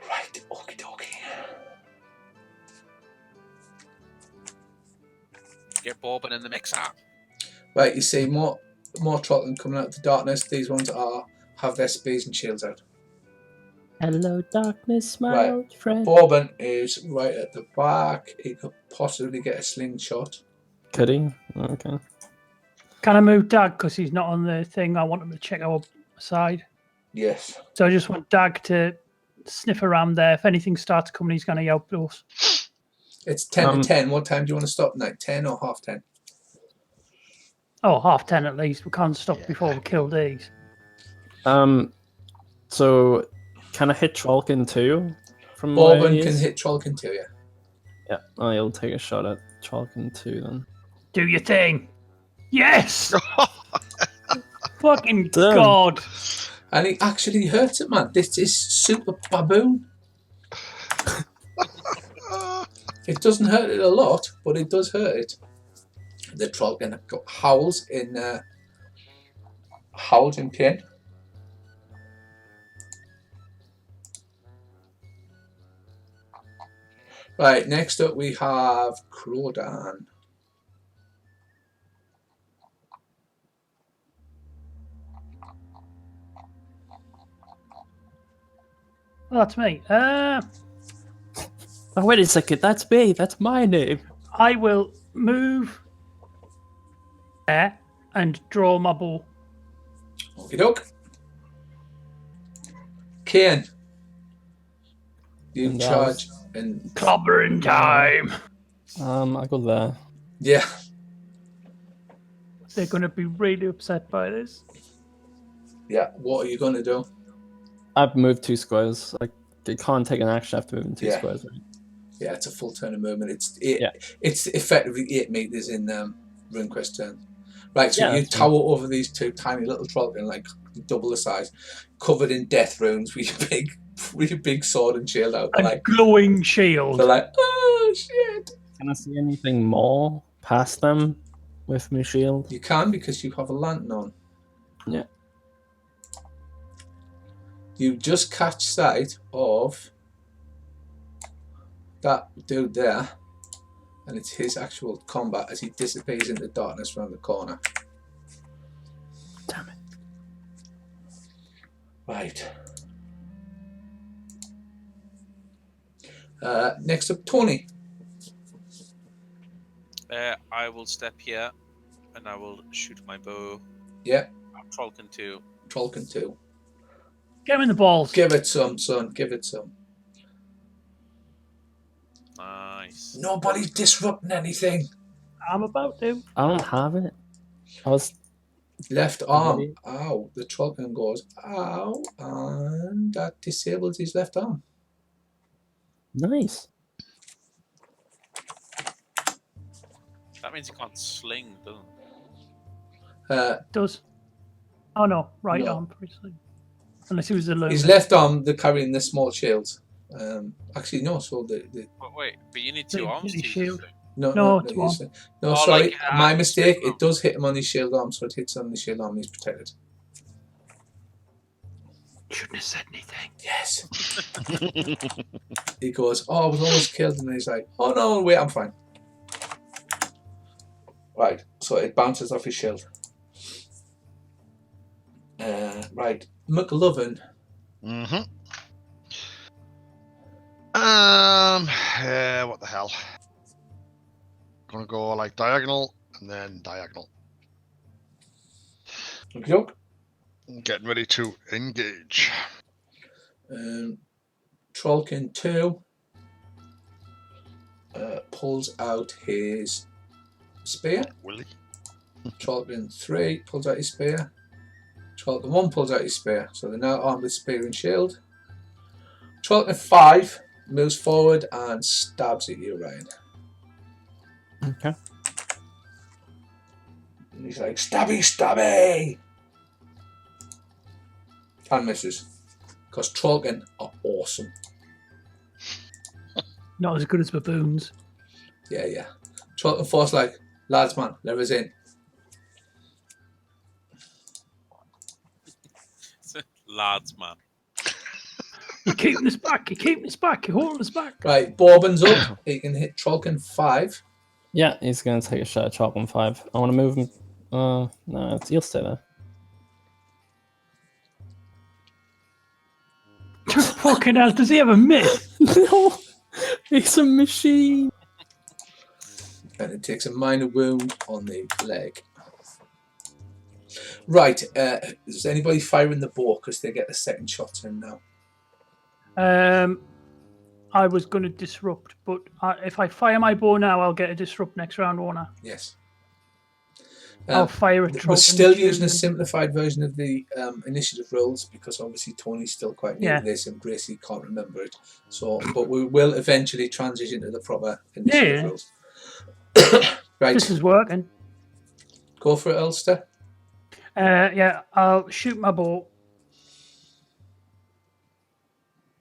S1: Right, okie dokie.
S3: Get Borbin in the mixer.
S1: Right, you see more Trollkin coming out of the darkness. These ones have their spears and shields out.
S5: Hello, darkness, my old friend.
S1: Borbin is right at the back. He could possibly get a slingshot.
S5: Could he? Okay.
S2: Can I move Dag because he's not on the thing? I want him to check our side.
S1: Yes.
S2: So I just want Dag to sniff around there. If anything starts coming, he's going to yell us.
S1: It's 10 to 10. What time do you want to stop tonight? 10 or half 10?
S2: Oh, 10:30 at least. We can't stop before we kill these.
S5: So can I hit Trollkin too? From
S1: Borbin can hit Trollkin too, yeah.
S5: Yeah, I'll take a shot at Trollkin too then.
S2: Do your thing. Yes! Fucking
S5: Damn.
S2: God.
S1: And he actually hurts it, man. This is super baboon. It doesn't hurt it a lot, but it does hurt it. The Trollkin howls in pain. Right, next up we have Crowdan.
S2: Oh, that's me.
S5: Oh, wait a second. That's me. That's my name.
S2: I will move there and draw my bow.
S1: Okie doke. Kane. You
S5: And
S1: charge and
S2: Clobbering time.
S5: I go there.
S1: yeah.
S2: They're going to be really upset by this.
S1: Yeah. What are you gonna do?
S5: I've moved 2 squares. I can't take an action after moving 2
S1: Yeah.
S5: squares. Right?
S1: Yeah, it's a full turn of movement. It's effectively 8 meters in Runequest turn. Right, so
S5: Yeah,
S1: you
S5: that's
S1: tower over these 2 tiny little trollkin, like double the size, covered in death runes with your big sword and shield out. They're
S2: And
S1: like,
S2: glowing shield.
S1: they're like, oh shit!
S5: Can I see anything more past them with my shield?
S1: You can because you have a lantern on.
S5: Yeah.
S1: You just catch sight of that dude there, and it's his actual combat as he disappears into darkness around the corner.
S5: Damn it.
S1: Right. Next up, Tony.
S3: I will step here, and I will shoot my bow.
S1: Yeah,
S3: Trollkin 2.
S1: Trollkin 2.
S2: Get him in the balls.
S1: Give it some, son. Give it some.
S3: Nice.
S1: Nobody's disrupting anything.
S2: I'm about to.
S5: I don't have it. I was
S1: Left arm.
S5: Ready?
S1: Ow. The Trollkin goes, ow. And that disables his left arm.
S5: nice.
S3: That means he can't sling, doesn't it?
S2: Does. Oh no, right
S1: No.
S2: arm. Precisely. Unless he was alone.
S1: His left arm, they're carrying the small shields. Actually, no. So the
S3: But wait, but you need
S2: The
S3: 2 arms to
S2: his
S3: use
S2: shield.
S3: this thing.
S2: No,
S1: no,
S2: two arm.
S1: no,
S3: Oh,
S1: sorry,
S3: like,
S1: my mistake.
S3: shield arm.
S1: It does hit him on his shield arm, so it hits on the shield arm and he's protected.
S2: Shouldn't have said anything.
S1: Yes. He goes, oh, I was almost killed, and then he's like, oh no, wait, I'm fine. Right, so it bounces off his shield. Right, McLovin.
S4: What the hell? Gonna go like diagonal and then diagonal.
S1: Okay.
S4: Getting ready to engage.
S1: Trollkin 2 pulls out his spear.
S4: Willie.
S1: Trollkin 3 pulls out his spear. Trollkin 1 pulls out his spear. So they're now armed with spear and shield. Trollkin 5 moves forward and stabs at you, Ryan.
S5: Okay.
S1: And he's like, stabby, stabby! And misses. Because Trollkin are awesome.
S2: Not as good as baboons.
S1: Yeah, yeah. Trollkin 4's like, lads, man, let us in.
S3: Lads, man.
S2: You're keeping us back. You're keeping us back. You're holding us back.
S1: Right, Borbin's up. He can hit Trollkin 5.
S5: Yeah, he's gonna take a shot at Chalk 5. I want to move him. No, he'll stay there.
S2: Fucking hell, does he have a miss?
S5: No, he's a machine.
S1: And it takes a minor wound on the leg. Right, is anybody firing the bow? Because they get the second shot in now.
S2: I was going to disrupt, but if I fire my bow now, I'll get a disrupt next round, won't I?
S1: Yes.
S2: I'll fire a
S1: We're
S2: troll.
S1: still using a simplified version of the initiative rules because obviously Tony's still quite new to this and Gracie can't remember it. So, but we will eventually transition to the proper initiative rules. Right.
S2: This is working.
S1: Go for it, Ulster.
S2: Yeah, I'll shoot my bow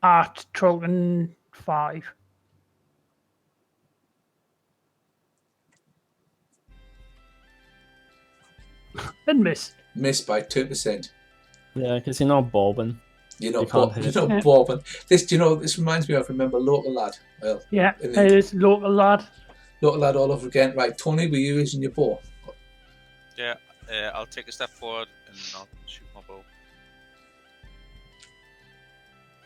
S2: at Trollkin 5. And miss.
S1: Miss by 2%.
S5: Yeah, because you're not bobbing.
S1: You're not,
S5: You can't hit
S1: you're not bobbing. This, do you know, this reminds me of, remember, Local Lad. Well,
S2: Yeah, it is local lad.
S1: Local Lad all over again. Right, Tony, were you using your bow?
S3: Yeah, I'll take a step forward and I'll shoot my bow.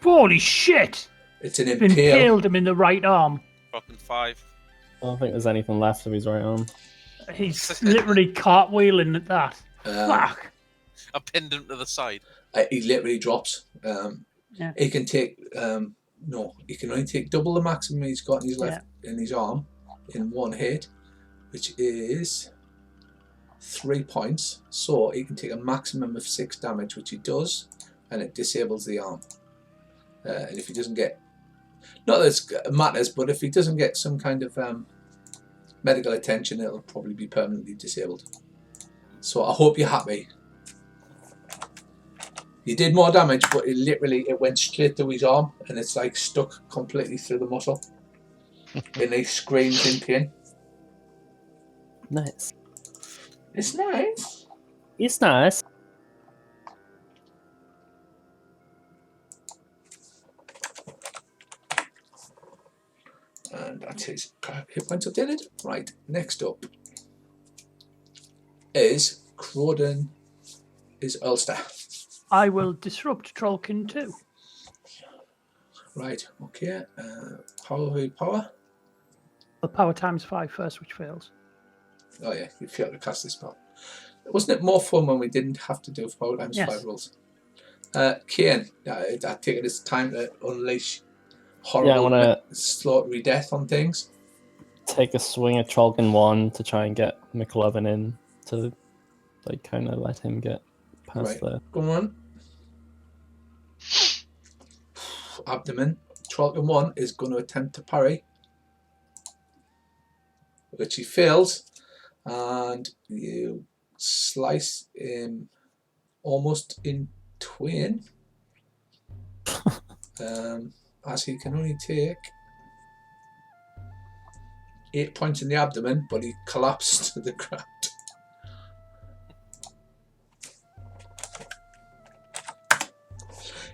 S2: Holy shit!
S1: It's an impale.
S2: Impaled him in the right arm.
S3: Dropping 5.
S5: I don't think there's anything left of his right arm.
S2: He's literally cartwheeling at that. Fuck.
S3: I pinned him to the side.
S1: He literally drops.
S2: Yeah.
S1: He can take no. He can only take double the maximum he's got in his left in his arm in one hit, which is 3 points. So he can take a maximum of 6 damage, which he does, and it disables the arm. And if he doesn't get, not that it matters, but if he doesn't get some kind of medical attention, it'll probably be permanently disabled. So I hope you're happy. He did more damage, but it went straight through his arm, and it's like stuck completely through the muscle. And he screams in pain.
S5: Nice.
S1: It's nice.
S5: It's nice.
S1: And that's his hit points updated. Right, next up is Croden is Ulster.
S2: I will disrupt Trollkin too.
S1: Right, okay. Power.
S2: The power times 5 first, which fails.
S1: Oh yeah, you failed to cast this spell. Wasn't it more fun when we didn't have to do power times 5 rolls? Kane, I take it it's time to unleash horrible, slaughtery death on things.
S5: Take a swing at Trollkin 1 to try and get McLovin in to, like, kind of let him get past there.
S1: Go on. Abdomen. Trollkin 1 is going to attempt to parry, which he fails, and you slice him almost in twain. As he can only take 8 points in the abdomen, but he collapsed to the ground.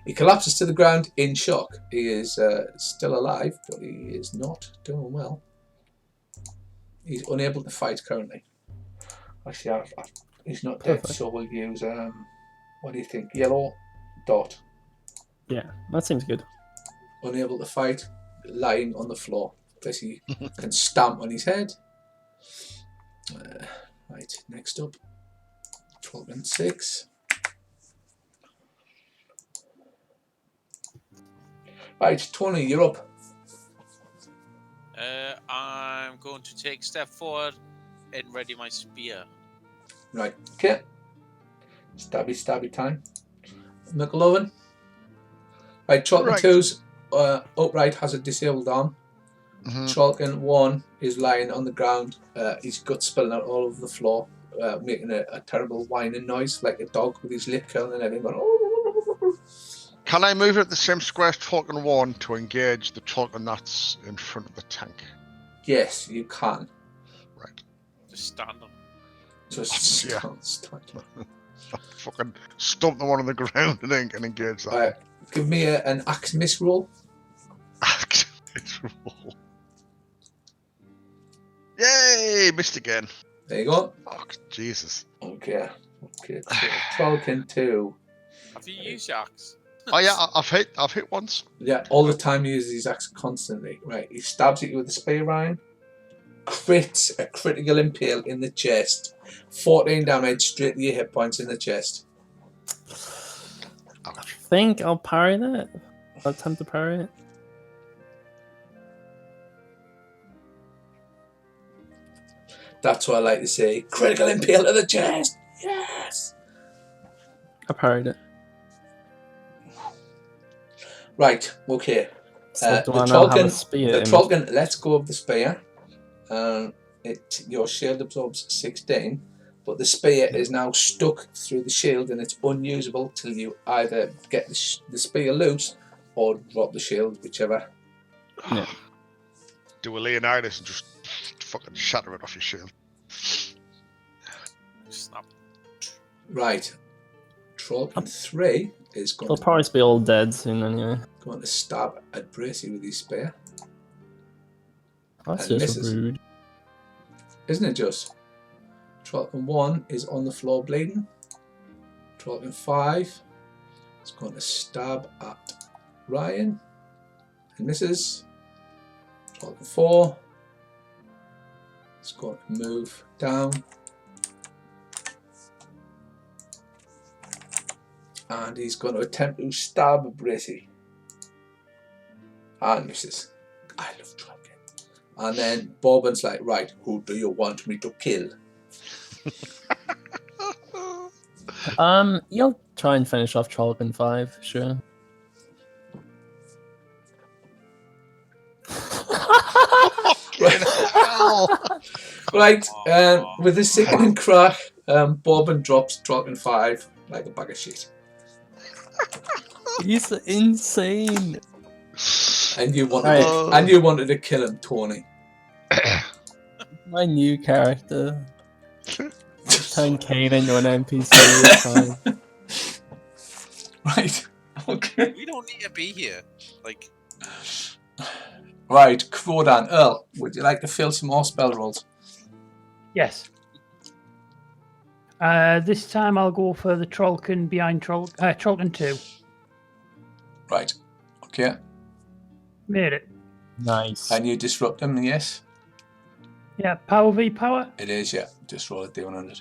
S1: He collapses to the ground in shock. He is still alive, but he is not doing well. He's unable to fight currently. Actually, he's not dead, so we'll use, what do you think? Yellow dot.
S5: Yeah, that seems good.
S1: Unable to fight, lying on the floor. Basically, can stamp on his head. Right, next up, 12 and 6. Right, Tony, you're up.
S3: I'm going to take a step forward and ready my spear.
S1: Right, okay. Stabby time. McLovin. Right, Trollkin 2's upright has a disabled arm. Trollkin 1 is lying on the ground. His guts spilling out all over the floor, making a terrible whining noise like a dog with his lip curling and everything going.
S4: Can I move at the same square as Trollkin 1 to engage the Trollkin that's in front of the tank?
S1: Yes, you can.
S4: Right.
S3: Just stand on.
S1: Just stand.
S4: Fucking stomp the one on the ground and then engage that.
S1: Right. Give me an axe miss roll.
S4: Axe miss roll. Yay! Missed again.
S1: There you go.
S4: Oh, Jesus.
S1: Okay. Trollkin 2.
S3: Have you used your axe?
S4: Oh yeah, I've hit once.
S1: Yeah, all the time he uses his axe constantly. Right, he stabs at you with a spear, Ryan. Crits a critical impale in the chest. 14 damage straight to your hit points in the chest.
S5: I think I'll parry that. I'll attempt to parry it.
S1: That's what I like to say. Critical impale to the chest. Yes.
S5: I parried it.
S1: Right, okay.
S5: So
S1: The
S5: do I now have a spear?
S1: Trollkin lets go of the spear. Your shield absorbs 16, but the spear is now stuck through the shield and it's unusable till you either get the spear loose or drop the shield, whichever.
S5: Yeah.
S4: Do a Leonidas and just fucking shatter it off your shield.
S3: Snap.
S1: Right. Trollkin 3 is
S5: They'll probably be all dead soon anyway.
S1: going to stab at Bracy with his spear.
S5: That's
S1: And
S5: just
S1: misses.
S5: rude.
S1: Isn't it just? Trollkin 1 is on the floor bleeding. Trollkin 5 is going to stab at Ryan. and misses. Trollkin 4. It's going to move down. And he's going to attempt to stab Bracey. And misses. I love Trollkin. And then Bobbin's like, right, who do you want me to kill?
S5: You'll try and finish off Trollkin 5, sure.
S1: Right, with a sickening crack, Bobbin drops Trollkin 5 like a bag of shit.
S5: He's insane.
S1: And you wanted to kill him, Tony.
S5: My new character. Turn Kane into an NPC this time.
S1: Right, okay.
S3: We don't need to be here. Like,
S1: Right, Crodan, Earl, would you like to fill some more spell rolls?
S2: Yes. This time I'll go for the Trollkin behind Trollkin 2.
S1: Right, okay.
S2: Made it.
S5: Nice.
S1: And you disrupt him, yes?
S2: Yeah, power v power.
S1: It is, yeah. Just roll a D100.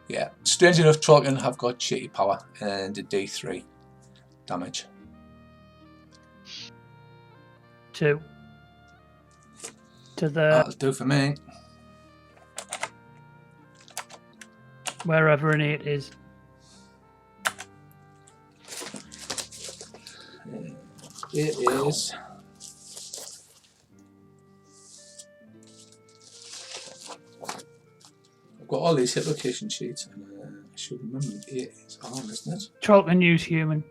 S1: Yeah, strange enough, Trollkin have got shitty power and a D3 damage.
S2: 2. To the
S1: That'll do for me.
S2: wherever an 8 is.
S1: It is. I've got all these hit location sheets, and I should remember it is on, isn't it?
S2: Trollkin use human.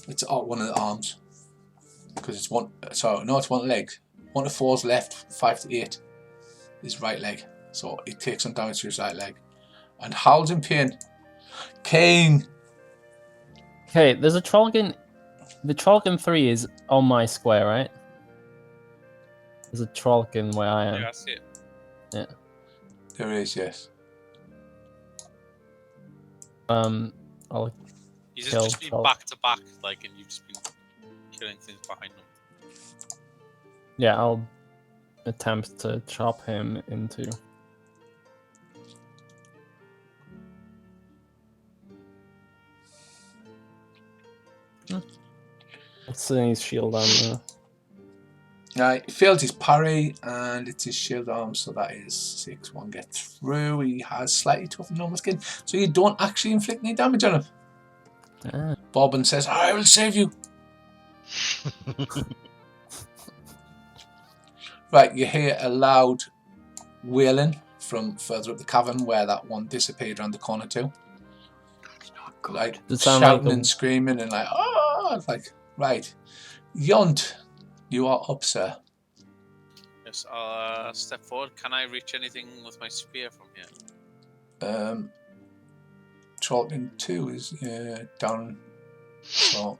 S1: It's one of the arms. Because it's one. Sorry, no, it's one leg. 1 to 4's left, 5 to 8 is right leg. So it takes some damage to his right leg. And howls in pain. Kane!
S5: Okay, there's a Trollkin. The Trollkin 3 is on my square, right? There's a Trollkin where I am.
S3: yeah, I see it.
S5: Yeah.
S1: There is, yes.
S5: I'll
S3: He's
S5: Kill
S3: just been
S5: Troll.
S3: back to back, like, and you've just been killing things behind him.
S5: yeah, I'll attempt to chop him into. Let's see his shield on there.
S1: He failed his parry, and it's his shield arm, so that is 6. 1 gets through. He has slightly tougher normal skin, so you don't actually inflict any damage on him.
S5: Ah.
S1: Bobbin says, I will save you. Right, you hear a loud wailing from further up the cavern where that one disappeared around the corner too. Like
S5: Does it sound
S1: shouting
S5: like
S1: and screaming and like, oh, like, right. Yont, you are up, sir.
S3: Yes, I'll step forward. Can I reach anything with my spear from here?
S1: Trollkin 2 is down. So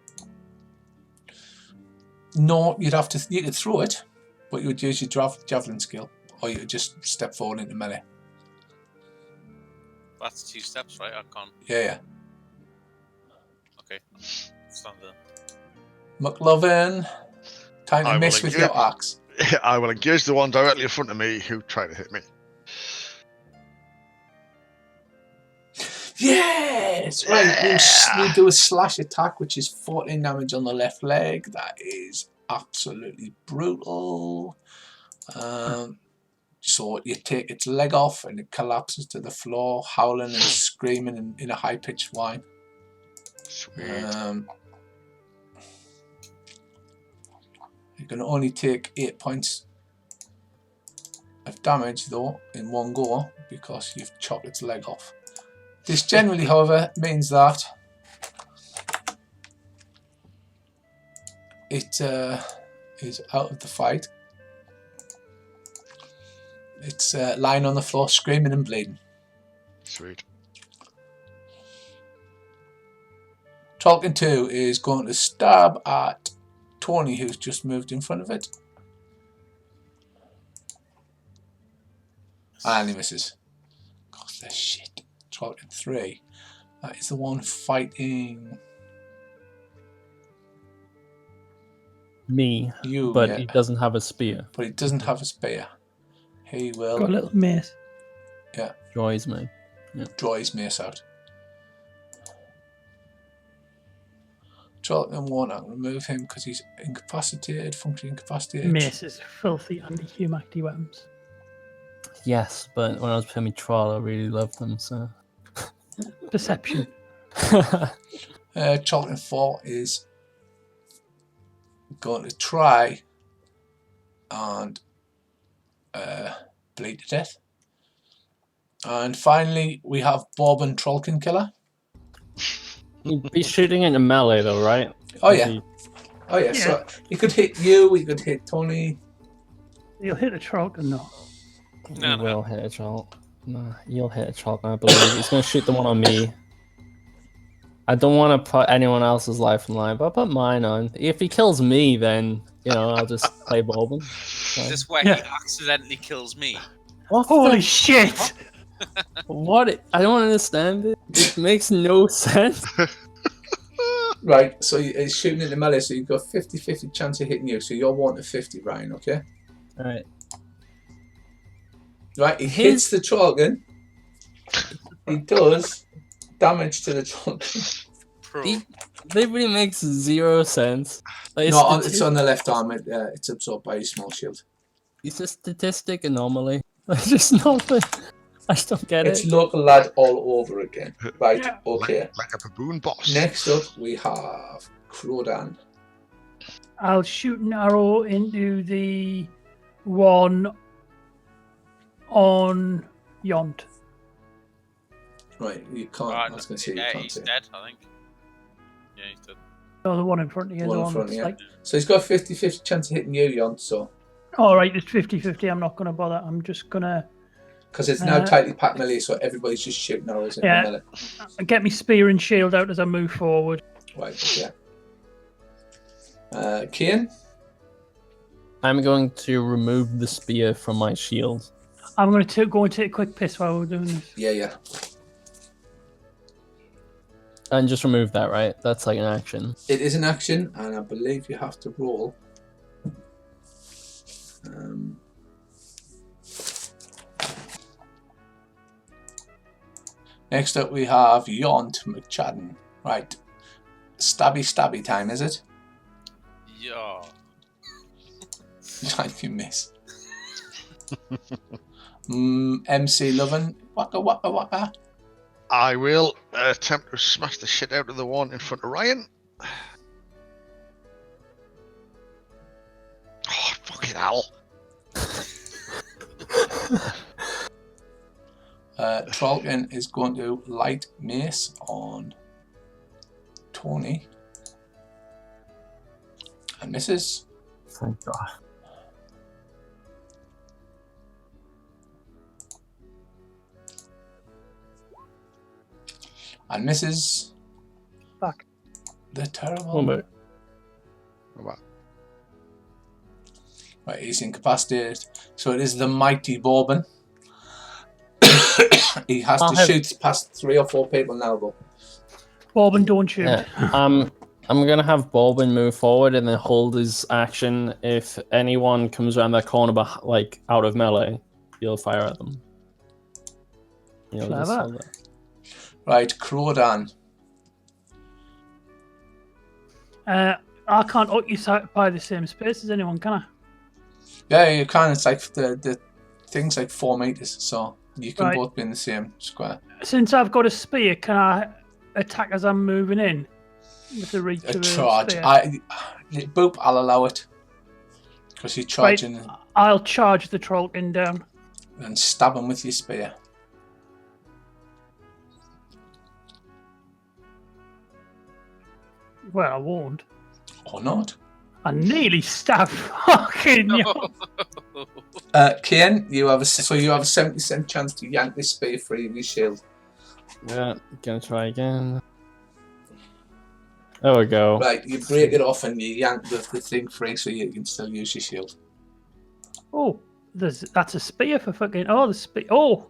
S1: no, you could throw it, but you would use your javelin skill, or you could just step forward into melee.
S3: That's 2 steps, right? I can't.
S1: Yeah.
S3: Okay. Stand there.
S1: McLovin, time
S4: I
S1: to
S4: will
S1: miss with
S4: engage-
S1: your axe.
S4: I will engage the one directly in front of me who tried to hit me.
S1: Yes! Right, you do a slash attack, which is 14 damage on the left leg. That is absolutely brutal. So you take its leg off and it collapses to the floor, howling and screaming in a high-pitched whine.
S4: Sweet.
S1: You can only take 8 points of damage, though, in one go, because you've chopped its leg off. This generally, however, means that it is out of the fight. It's lying on the floor, screaming and bleeding.
S4: Sweet.
S1: Trollkin 2 is going to stab at Tony, who's just moved in front of it. And he misses. God, they're shit. Trollkin 3. That is the one fighting
S5: Me,
S1: you.
S5: but
S1: yeah.
S5: he doesn't have a spear.
S1: But he doesn't have a spear. He will
S2: Got a little mace.
S5: Joys me.
S1: draw his mace out. Trollkin 1, I'm going to remove him because he's incapacitated, functionally incapacitated.
S2: Mace is filthy anti-humanity weapons.
S5: Yes, but when I was playing with Troll, I really loved them, so.
S2: Perception.
S1: Trollkin 4 is going to try and bleed to death. And finally, we have Bob and Trollkin Killer.
S5: He'd be shooting into melee though, right?
S1: Oh yeah. Oh yeah. So he could hit you, he could hit Tony.
S2: You'll hit a Trollkin, no.
S5: He will hit a Troll. No, you'll hit a Troll, I believe. He's going to shoot the one on me. I don't want to put anyone else's life in line, but I'll put mine on. If he kills me, then, you know, I'll just play Bourbon. So.
S3: This way he accidentally kills me.
S5: What
S2: Holy shit!
S5: What? I don't understand it. It makes no sense.
S1: Right, so he's shooting into melee, so you've got 50-50 chance of hitting you, so you're 1 to 50, Ryan, okay?
S5: Alright.
S1: Right, he hits the Trollkin. He does damage to the Trollkin.
S5: It literally makes zero sense. Like,
S1: No, it's on the left arm, it's absorbed by his small shield.
S5: It's a statistic anomaly. There's just nothing. I just don't get
S1: It's
S5: it.
S1: local lad all over again. Right, okay.
S4: Like a baboon boss.
S1: Next up, we have Crodan.
S2: I'll shoot an arrow into the one on Yont.
S1: Right, you can't. I was going to say you can't
S3: he's
S1: say.
S3: dead, I think. Yeah, he's dead.
S2: No, the one in front of you.
S1: One
S2: the
S1: in
S2: one
S1: front of
S2: that's
S1: you.
S2: like,
S1: So he's got a 50-50 chance of hitting you, Yont, so.
S2: alright, it's 50-50. I'm not going to bother. I'm just going to
S1: Because it's now tightly packed melee, so everybody's just shooting arrows into melee.
S2: get me spear and shield out as I move forward.
S1: Right, okay. Kian?
S5: I'm going to remove the spear from my shield.
S2: I'm going to go and take a quick piss while we're doing this.
S1: Yeah.
S5: And just remove that, right? That's like an action.
S1: It is an action, and I believe you have to roll. Next up, we have Yont McChadden. Right. Stabby time, is it?
S3: Yeah.
S1: Like you miss. MC Lovin. Waka.
S4: I will attempt to smash the shit out of the one in front of Ryan. Oh, fucking hell.
S1: Trollkin is going to light mace on Tony. And misses.
S5: Thank God.
S1: And misses.
S2: Fuck.
S1: The terrible.
S5: One more.
S1: Right, he's incapacitated. So it is the mighty Bourbon. He has to shoot past 3 or 4 people now, though.
S2: Bourbon, don't shoot.
S5: Yeah. I'm gonna have Bourbon move forward and then hold his action. If anyone comes around that corner, like out of melee, you'll fire at them.
S2: Clever.
S1: Right, Crodan.
S2: I can't occupy the same space as anyone, can I?
S1: Yeah, you can. It's like the thing's like 4 meters, so you can both be in the same square.
S2: Since I've got a spear, can I attack as I'm moving in? With the reach of the
S1: charge.
S2: spear?
S1: Boop, I'll allow it. Because you're charging.
S2: Right, I'll charge the Trollkin down.
S1: And stab him with your spear.
S2: Well, I won't.
S1: Or not.
S2: I nearly stabbed fucking you.
S1: Kian, you have a 70% chance to yank this spear free of your shield.
S5: Yeah, gonna try again. There we go.
S1: Right, you break it off and you yank the thing free so you can still use your shield.
S2: Oh, that's a spear for fucking. Oh, the spear. Oh,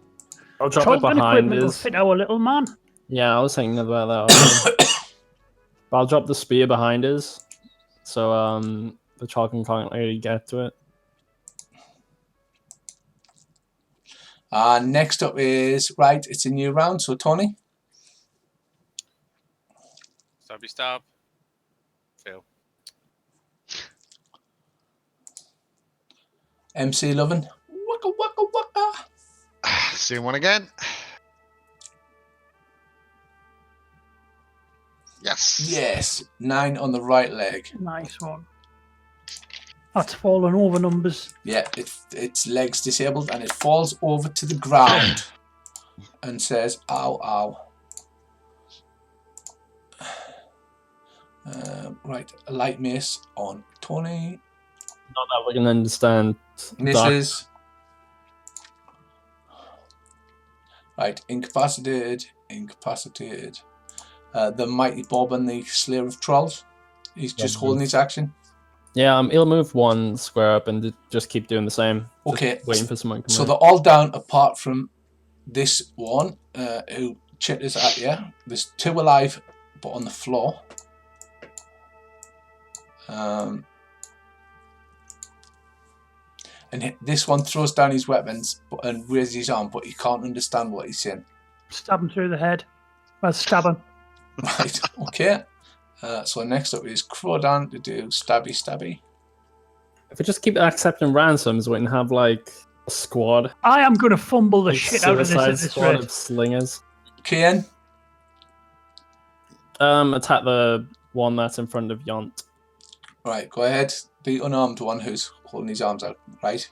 S5: I'll drop it
S2: Trollkin
S5: behind
S2: equipment will
S5: us.
S2: fit our little man.
S5: Yeah, I was thinking about that. Also. But I'll drop the spear behind us, so the Trollkin can't really get to it.
S1: Next up is right. It's a new round. So Tony,
S3: Stab. Fail.
S1: MC Lovin. Waka waka waka.
S4: Same one again. Yes.
S1: Yes, 9 on the right leg.
S2: Nice one. That's fallen over numbers.
S1: Yeah, its legs disabled and it falls over to the ground and says, "Ow, ow." Right, a light mace on Tony.
S5: Not that we can understand.
S1: Misses. Right, incapacitated. The mighty Bob and the Slayer of Trolls. He's just holding his action.
S5: Yeah, he'll move 1 square up and just keep doing the same.
S1: Okay,
S5: Just waiting for someone to come
S1: so
S5: in.
S1: they're all down apart from this one who chitters at you. There's 2 alive, but on the floor. And this one throws down his weapons and raises his arm, but he can't understand what he's saying.
S2: Stab him through the head. Well, stab him.
S1: Right, okay. So next up is Crodan to do stabby stabby.
S5: If we just keep accepting ransoms, we can have like a squad.
S2: I am going to fumble the
S5: A
S2: shit out of this at
S5: suicide
S2: this
S5: squad
S2: rate.
S5: of slingers.
S1: Kian,
S5: Attack the one that's in front of Yont.
S1: right, go ahead. The unarmed one who's holding his arms out, right?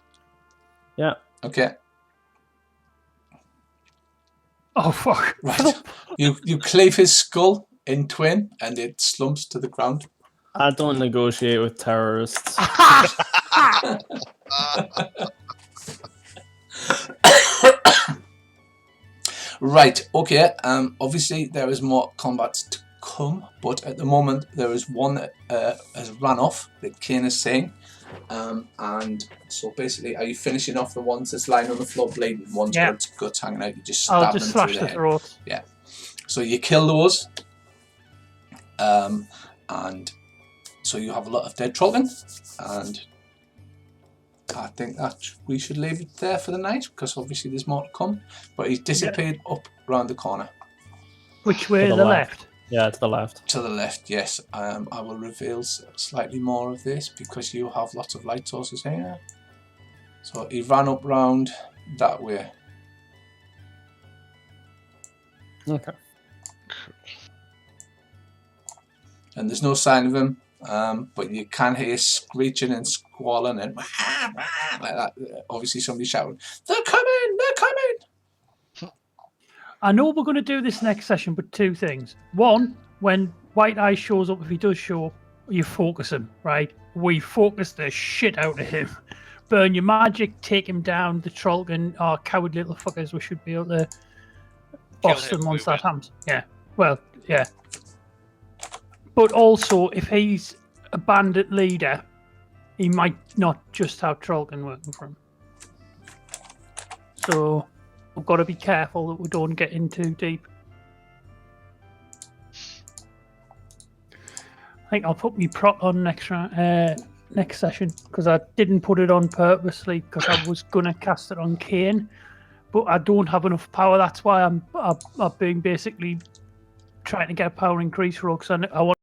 S5: Yeah.
S1: Okay.
S2: Oh, fuck.
S1: Right. You cleave his skull in twin and it slumps to the ground.
S5: I don't negotiate with terrorists.
S1: Right, okay. Obviously there is more combat to come, but at the moment there is one that has run off that Kane is saying. And so basically, are you finishing off the ones that's lying on the floor bleeding? One's
S2: Yeah.
S1: got guts hanging out, you just
S2: I'll
S1: stab
S2: just
S1: them
S2: slash
S1: through
S2: the
S1: the head.
S2: throat.
S1: Yeah. So you kill those. And so you have a lot of dead Trollkin. And I think that we should leave it there for the night, because obviously there's more to come. But he's disappeared up round the corner.
S2: Which way?
S5: To
S2: The
S5: the
S2: left.
S5: Yeah, to the left.
S1: To the left, yes. I will reveal slightly more of this because you have lots of light sources here. So he ran up round that way.
S5: Okay.
S1: And there's no sign of him, but you can hear screeching and squalling and like that. Obviously somebody shouting, "They're coming! They're coming!"
S2: I know we're going to do this next session, but 2 things. One, when White Eye shows up, if he does show up, you focus him, right? We focus the shit out of him. Burn your magic, take him down. The Trollkin are coward little fuckers. We should be able to boss
S3: him,
S2: them once
S3: we
S2: that happens. Yeah. Well, yeah. But also, if he's a bandit leader, he might not just have Trollkin working for him. So we've got to be careful that we don't get in too deep. I think I'll put me prot on next round, next session, because I didn't put it on purposely because I was gonna cast it on Kane, but I don't have enough power. That's why I'm being basically trying to get a power increase for because I want